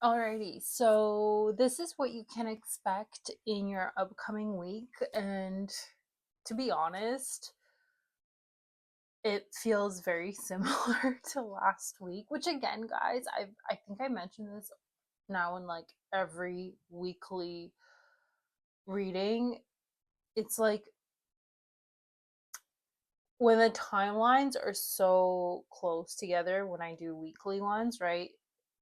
Alrighty, so this is what you can expect in your upcoming week. And to be honest, it feels very similar to last week, which again, guys, I think I mentioned this now in like every weekly reading. It's like when the timelines are so close together when I do weekly ones, right?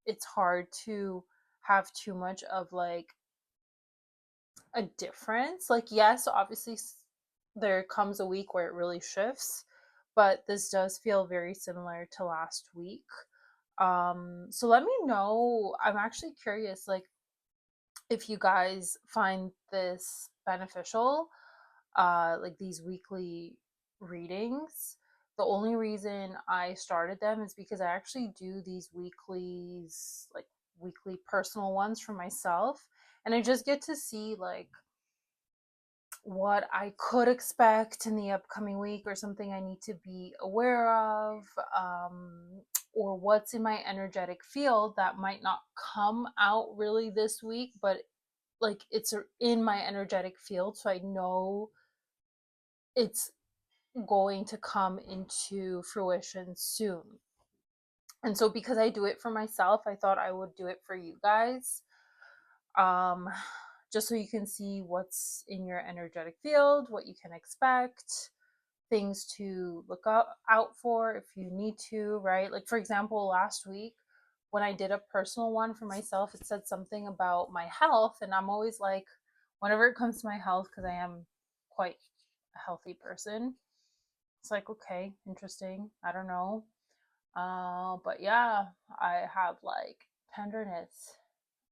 It's hard to have too much of like a difference. Like, yes, obviously, there comes a week where it really shifts, but this does feel very similar to last week. So let me know. I'm actually curious, like, if you guys find this beneficial, like these weekly readings. The only reason I started them is because I actually do these weeklies, like weekly personal ones for myself, and I just get to see like what I could expect in the upcoming week or something I need to be aware of, or what's in my energetic field that might not come out really this week, but like it's in my energetic field. So I know it's going to come into fruition soon. And so because I do it for myself, I thought I would do it for you guys. Um, just so you can see what's in your energetic field, what you can expect, things to look out for if you need to, right? Like, for example, last week when I did a personal one for myself, it said something about my health. And I'm always like, whenever it comes to my health, because I am quite a healthy person, it's like, okay, interesting. I don't know. But yeah, I have like tenderness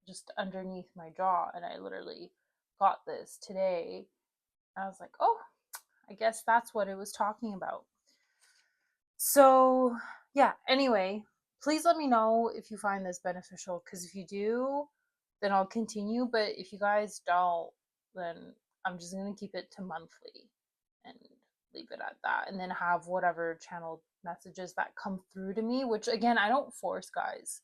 just underneath my jaw, and I literally got this today. I was like, oh, I guess that's what it was talking about. So, yeah, anyway, please let me know if you find this beneficial, because if you do, then I'll continue. But if you guys don't, then I'm just going to keep it to monthly and leave it at that, and then have whatever channeled messages that come through to me, which again, I don't force, guys.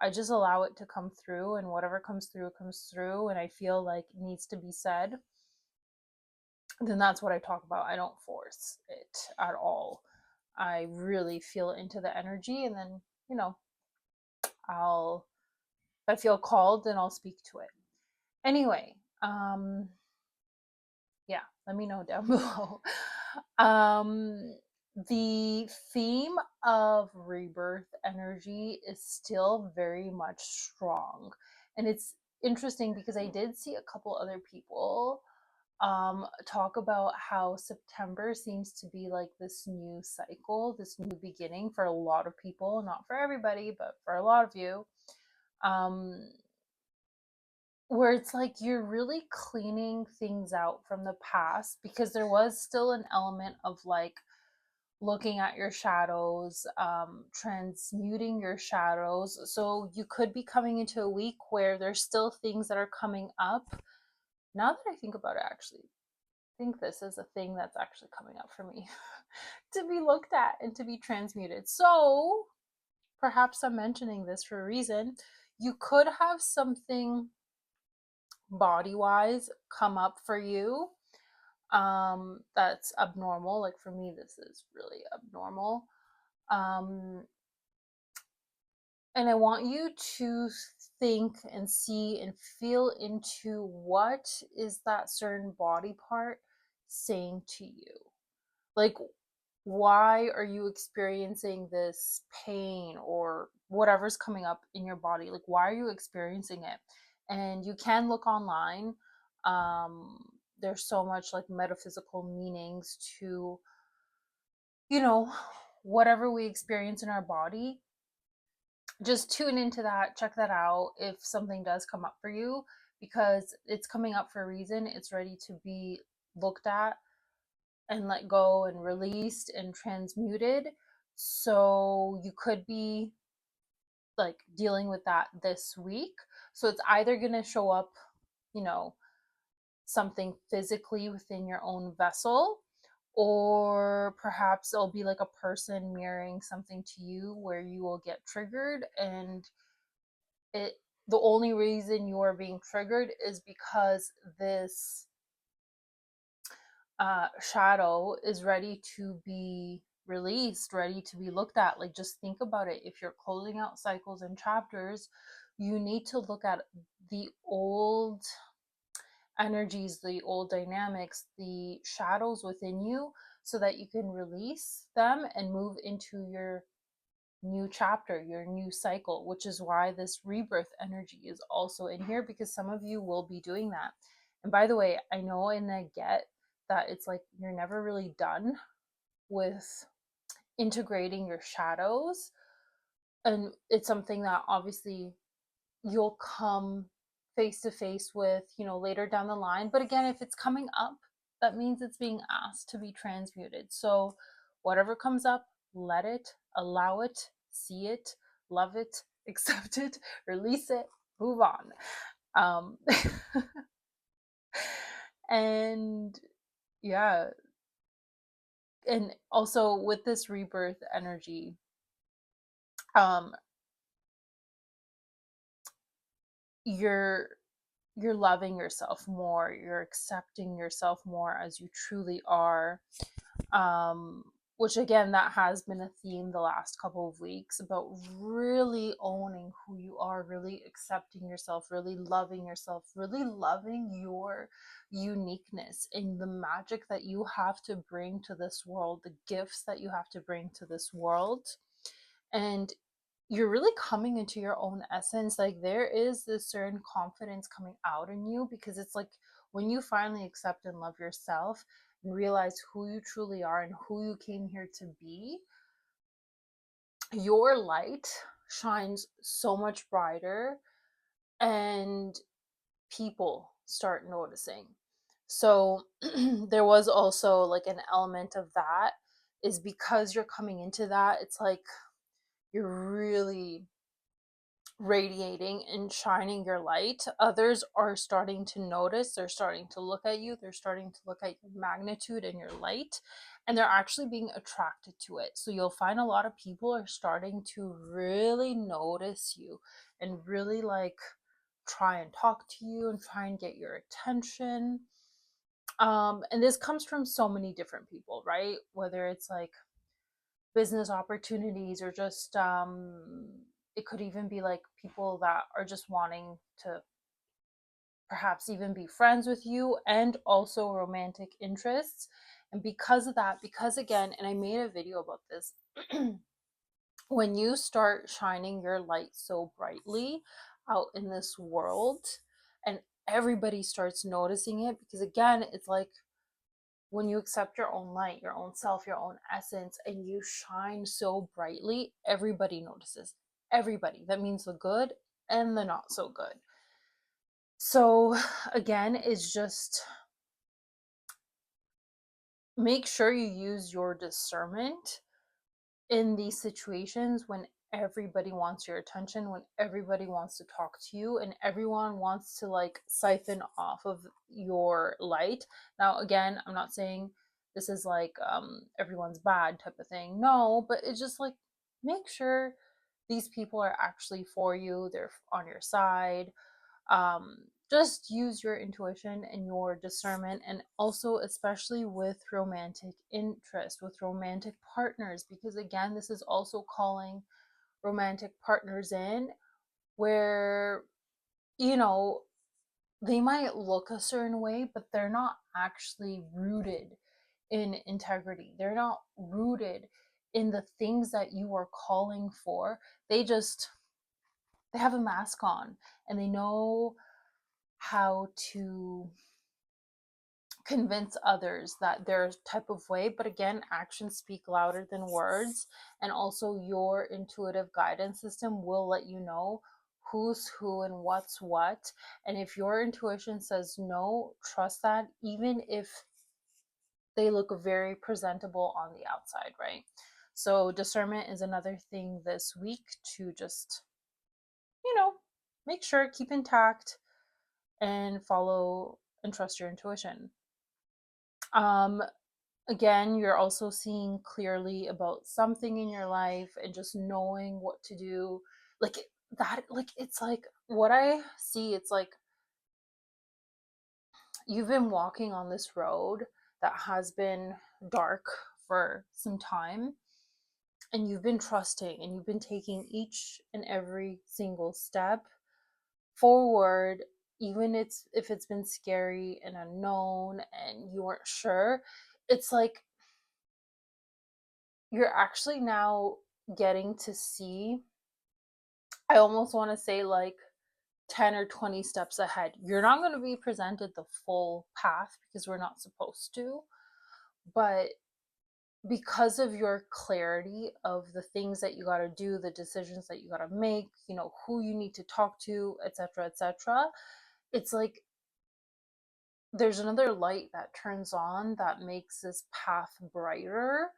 I just allow it to come through, and whatever comes through comes through, and I feel like it needs to be said, then that's what I talk about. I don't force it at all. I really feel into the energy, and then, you know, I'll, if I feel called, then I'll speak to it. Anyway, yeah, let me know down below. Um, the theme of rebirth energy is still very much strong. And it's interesting because I did see a couple other people talk about how September seems to be like this new cycle, this new beginning for a lot of people, not for everybody, but for a lot of you. Um, where it's like you're really cleaning things out from the past, because there was still an element of like looking at your shadows, transmuting your shadows. So you could be coming into a week where there's still things that are coming up. Now that I think about it, actually, I think this is a thing that's actually coming up for me to be looked at and to be transmuted. So perhaps I'm mentioning this for a reason. You could have something body wise come up for you, that's abnormal. Like for me, this is really abnormal. um and I want you to think and see and feel into what is that certain body part saying to you. Like, why are you experiencing this pain or whatever's coming up in your body? Like, why are you experiencing it? And you can look online. um there's so much like metaphysical meanings to, you know, whatever we experience in our body. Just tune into that, check that out if something does come up for you, because it's coming up for a reason. It's ready to be looked at and let go and released and transmuted. So you could be like dealing with that this week. So it's either going to show up, you know, something physically within your own vessel, or perhaps it'll be like a person mirroring something to you where you will get triggered, and it the only reason you are being triggered is because this shadow is ready to be released, ready to be looked at. Like, just think about it. If you're closing out cycles and chapters, you need to look at the old energies, the old dynamics, the shadows within you, so that you can release them and move into your new chapter, your new cycle, which is why this rebirth energy is also in here, because some of you will be doing that. And by the way, I know and I get that it's like you're never really done with integrating your shadows. And it's something that obviously you'll come face to face with, later down the line. But again, if it's coming up, that means it's being asked to be transmuted. So whatever comes up, let it, allow it, see it, love it, accept it, release it, move on. Um, and yeah, and also with this rebirth energy, um, you're you're loving yourself more, you're accepting yourself more as you truly are, um which again, that has been a theme the last couple of weeks, about really owning who you are, really accepting yourself, really loving yourself, really loving your uniqueness and the magic that you have to bring to this world, the gifts that you have to bring to this world. And you're really coming into your own essence. Like, there is this certain confidence coming out in you, because it's like when you finally accept and love yourself and realize who you truly are and who you came here to be, your light shines so much brighter, and people start noticing. So there was also like an element of that, is because you're coming into that, it's like you're really radiating and shining your light. Others are starting to notice, they're starting to look at you, they're starting to look at your magnitude and your light, and they're actually being attracted to it. So you'll find a lot of people are starting to really notice you and really like try and talk to you and try and get your attention. And this comes from so many different people, right? Whether it's like business opportunities, or just it could even be like people that are just wanting to perhaps even be friends with you, and also romantic interests. And because of that, because again, and I made a video about this, when you start shining your light so brightly out in this world, and everybody starts noticing it, because again, it's like when you accept your own light, your own self, your own essence, and you shine so brightly, everybody notices. Everybody. That means the good and the not so good. So, again, it's just make sure you use your discernment in these situations when everybody wants your attention, when everybody wants to talk to you, and everyone wants to like siphon off of your light. Now, again, I'm not saying this is like everyone's bad type of thing. No, but it's just like make sure these people are actually for you, they're on your side. um, just use your intuition and your discernment, and also especially with romantic interest, with romantic partners, because again, this is also calling romantic partners in, where you know they might look a certain way, but they're not actually rooted in integrity, they're not rooted in the things that you are calling for. They have a mask on, and they know how to convince others that they're a type of way. But again, actions speak louder than words, and also your intuitive guidance system will let you know who's who and what's what. And if your intuition says no, trust that, even if they look very presentable on the outside, right? So discernment is another thing this week to just, you know, make sure, keep intact, and follow and trust your intuition. Um, Again, you're also seeing clearly about something in your life and just knowing what to do. Like that, like it's like what I see, it's like you've been walking on this road that has been dark for some time, and you've been trusting and you've been taking each and every single step forward, even if it's been scary and unknown and you weren't sure. It's like you're actually now getting to see, I almost want to say, like 10 or 20 steps ahead. You're not going to be presented the full path because we're not supposed to, but because of your clarity of the things that you got to do, the decisions that you got to make, you know, who you need to talk to, etc., etc., it's like there's another light that turns on that makes this path brighter,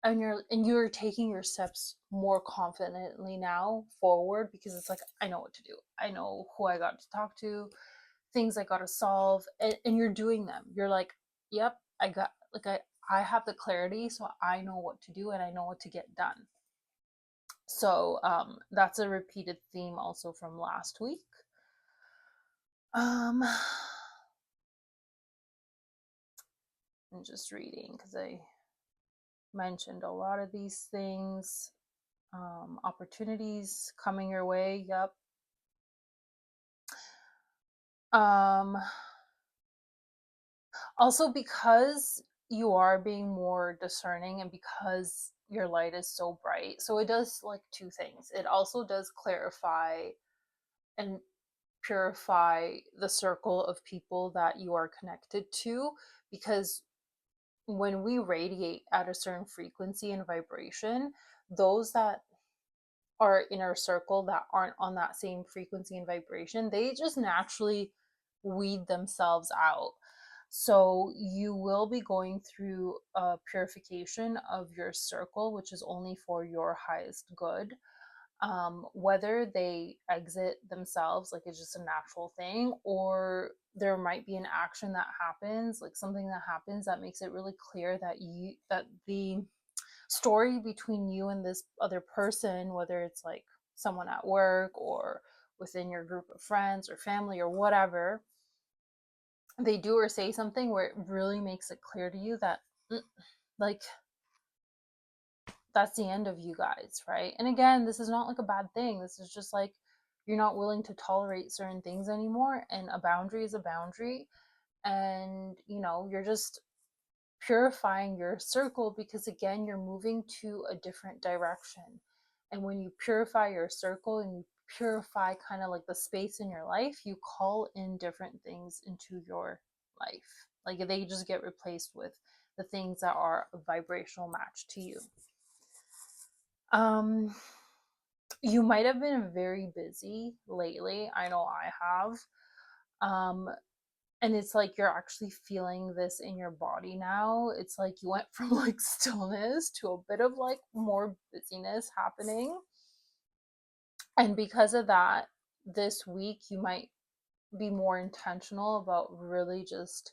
and you're taking your steps more confidently now forward, because it's like, I know what to do, I know who I got to talk to, things I got to solve, and you're doing them. You're like, yep, I got, like, I have the clarity, so I know what to do and I know what to get done. So that's a repeated theme also from last week. I'm just reading because I mentioned a lot of these things. Opportunities coming your way. Yep. Um, Also, because you are being more discerning and because your light is so bright, so it does like two things. It also does clarify and purify the circle of people that you are connected to, because when we radiate at a certain frequency and vibration, those that are in our circle that aren't on that same frequency and vibration, they just naturally weed themselves out. So you will be going through a purification of your circle, which is only for your highest good. Whether they exit themselves, like it's just a natural thing, or there might be an action that happens, like something that happens that makes it really clear that the story between you and this other person, whether it's like someone at work or within your group of friends or family or whatever, they do or say something where it really makes it clear to you that, like, that's the end of you guys, right? And again, this is not like a bad thing. This is just like you're not willing to tolerate certain things anymore, and a boundary is a boundary. And you know, you're just purifying your circle because again, you're moving to a different direction. And when you purify your circle and you purify kind of like the space in your life, you call in different things into your life. Like they just get replaced with the things that are a vibrational match to you. um you might have been very busy lately. I know I have. um and it's like you're actually feeling this in your body now. It's like you went from like stillness to a bit of like more busyness happening. And because of that, this week you might be more intentional about really just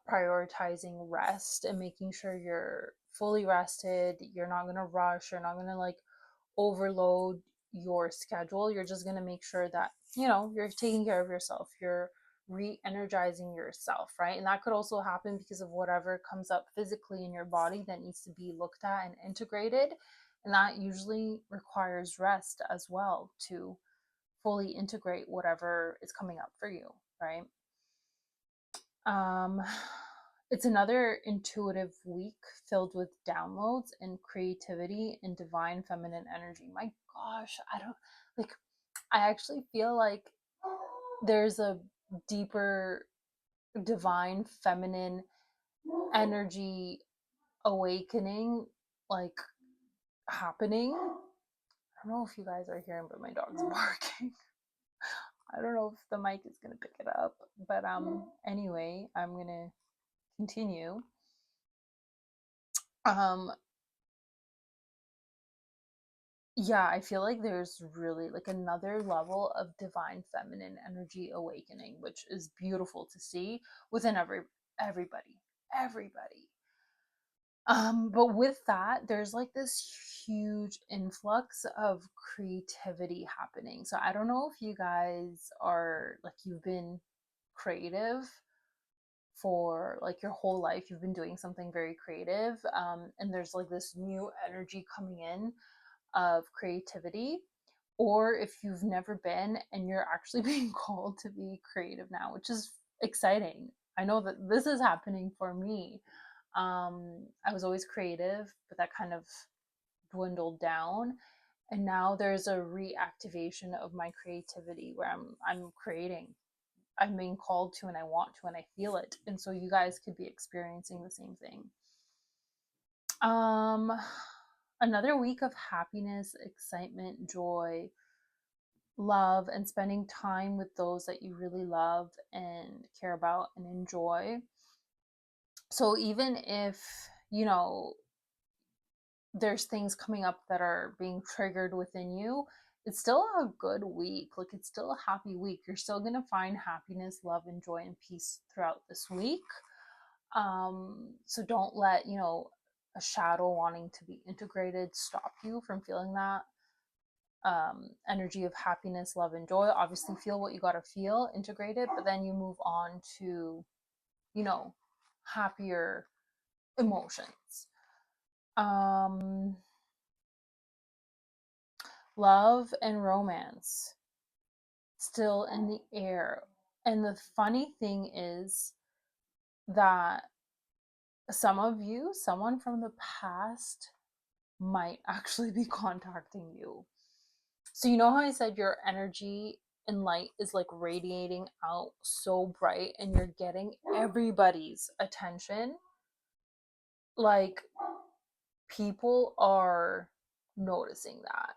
prioritizing rest and making sure you're fully rested. You're not going to rush. You're not going to like overload your schedule. You're just going to make sure that, you know, you're taking care of yourself. You're re-energizing yourself, right? And that could also happen because of whatever comes up physically in your body that needs to be looked at and integrated. And that usually requires rest as well to fully integrate whatever is coming up for you, right? Um, it's another intuitive week filled with downloads and creativity and divine feminine energy. My gosh, I don't like, I actually feel like there's a deeper divine feminine energy awakening, like, happening. I don't know if you guys are hearing, but my dog's barking. I don't know if the mic is gonna pick it up, but anyway, I'm gonna continue. Um yeah, I feel like there's really like another level of divine feminine energy awakening, which is beautiful to see within everybody. Everybody. But with that, there's like this huge influx of creativity happening. So I don't know if you guys are like, you've been creative for like your whole life, you've been doing something very creative, and there's like this new energy coming in of creativity, or if you've never been and you're actually being called to be creative now, which is exciting. I know that this is happening for me. I was always creative, but that kind of dwindled down. And now there's a reactivation of my creativity where I'm creating. I'm being called to and I want to and I feel it. And so you guys could be experiencing the same thing. Um Another week of happiness, excitement, joy, love, and spending time with those that you really love and care about and enjoy. So even if, you know, there's things coming up that are being triggered within you, it's still a good week. Like, it's still a happy week. You're still going to find happiness, love, and joy and peace throughout this week. So don't let, a shadow wanting to be integrated stop you from feeling that energy of happiness, love, and joy. Obviously, feel what you got to feel, integrate it, but then you move on to, happier emotions. Um, Love and romance still in the air. And the funny thing is that some of you, someone from the past, might actually be contacting you. So, you know how I said your energy and light is like radiating out so bright and you're getting everybody's attention? Like, people are noticing that.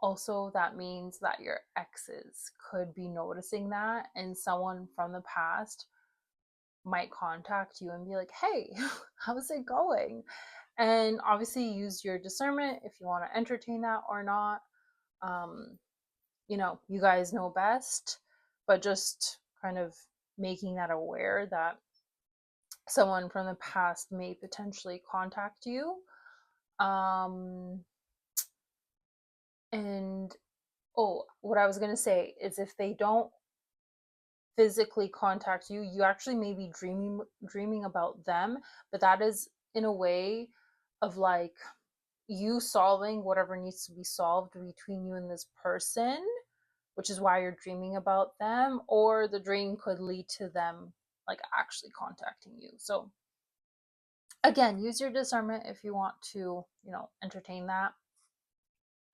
Also, that means that your exes could be noticing that, and someone from the past might contact you and be like, hey, how's it going? And obviously, use your discernment if you want to entertain that or not. Um, you guys know best, but just kind of making that aware that someone from the past may potentially contact you. Um, and oh, what I was going to say is, if they don't physically contact you, you actually may be dreaming about them, but that is in a way of like you solving whatever needs to be solved between you and this person, which is why you're dreaming about them, or the dream could lead to them like actually contacting you. So again, use your discernment if you want to, entertain that.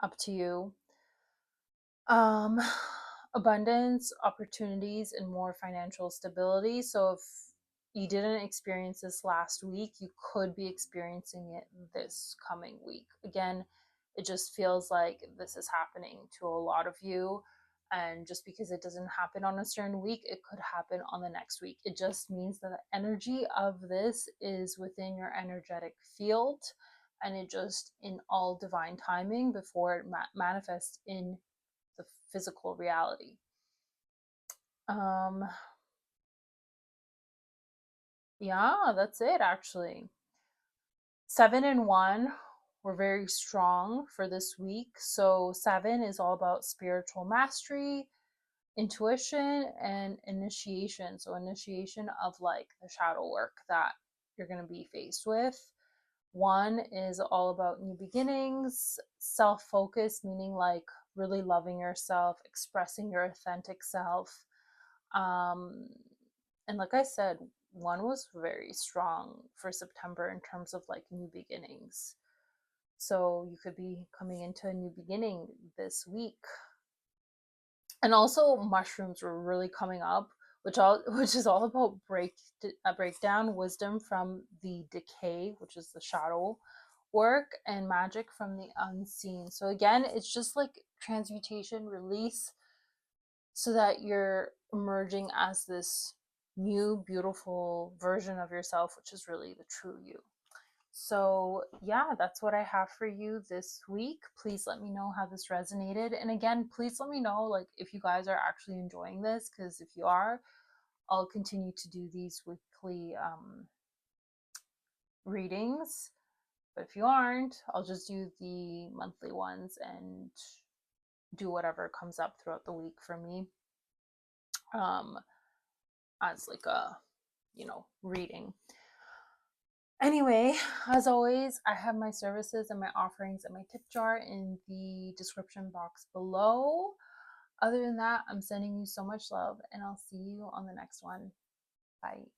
Up to you. um Abundance, opportunities, and more financial stability. So if you didn't experience this last week, you could be experiencing it this coming week. Again, it just feels like this is happening to a lot of you, and just because it doesn't happen on a certain week, it could happen on the next week. It just means that the energy of this is within your energetic field, and it just in all divine timing before it manifests in the physical reality. Um, yeah, that's it actually. 7 and 1 were very strong for this week. So 7 is all about spiritual mastery, intuition, and initiation. So initiation of like the shadow work that you're going to be faced with. 1 is all about new beginnings, self focus, meaning like really loving yourself, expressing your authentic self. Um, and like I said, 1 was very strong for September in terms of like new beginnings. So you could be coming into a new beginning this week. And also mushrooms were really coming up, which is all about breakdown, wisdom from the decay, which is the shadow work, and magic from the unseen. So again, it's just like transmutation, release, so that you're emerging as this new, beautiful version of yourself, which is really the true you. So, yeah, that's what I have for you this week. Please let me know how this resonated. And again, please let me know like if you guys are actually enjoying this, because if you are, I'll continue to do these weekly readings. But if you aren't, I'll just do the monthly ones and do whatever comes up throughout the week for me, as like a, reading. Anyway, as always, I have my services and my offerings and my tip jar in the description box below. Other than that, I'm sending you so much love, and I'll see you on the next one. Bye.